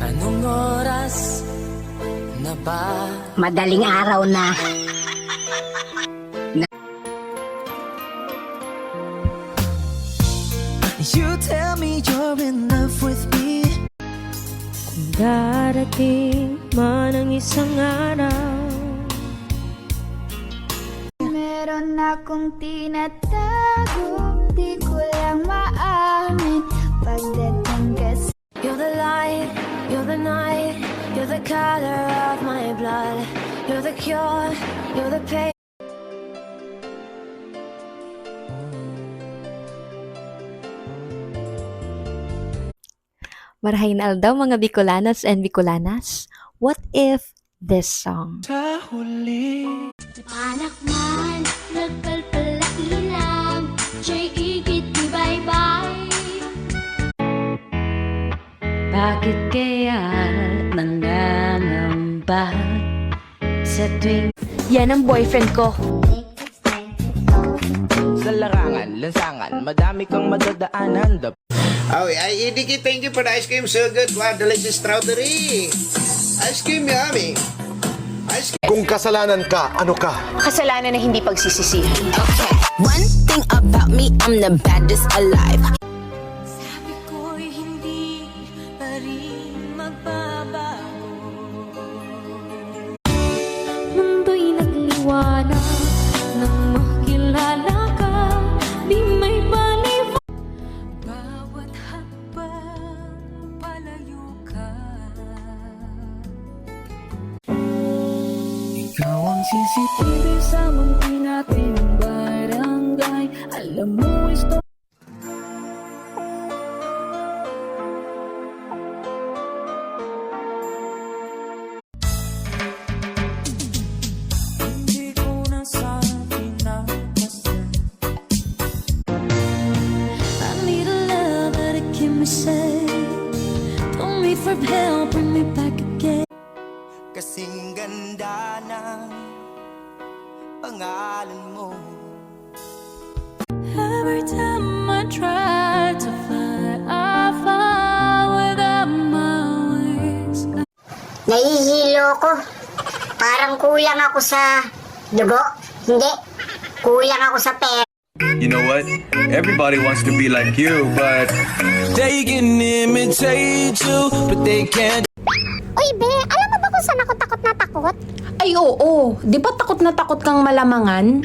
Anong oras na ba? Madaling araw na. You tell me you're in love with me. Kung darating man ang isang araw, meron akong tinatago, di ko lang maamin pagdating kasi. you're the light, you're the night, you're the color of my blood, you're the cure, you're the pain. Marahayin aldaw mga Bicolanas and Bicolanas. What if this song? Sa huli. Anak man, nagpalpala ilang, siya'y igit di bye-bye. Bakit kaya nangangamba sa tuwing Yan ang boyfriend ko. Sa larangan, lansangan, madami kang madadaanan. Oh, Idiki, thank you for the ice cream. So good. Wow, delicious strawberry. Ice cream, yummy. Ice cream. Kung kasalanan ka, ano ka? Kasalanan na hindi pagsisisihan. One thing about me, I'm the baddest alive. sabi ko'y hindi pa rin magbabago. Mundo'y nagliwanag nang makilala ka, di may baliw. Bawat hakbang palayo ka. Ikaw ang CCTV sa munti nating barangay. Alam mo, gusto hindi ko na sana pinapasal. I need a love that'll keep me safe. Don't wait for help, bring me back again. Kasing ganda ng pangalan mo. Every time I try to fly, I fall without my wings. Nahihilo ko. Parang kulang ako sa dugo. Hindi. Kulang ako sa pera. You know what? Everybody wants to be like you, but They can imitate you, but they can't. Uy, be, alam mo ba kung saan ako takot na takot? Ay oo, di ba takot na takot kang malamangan?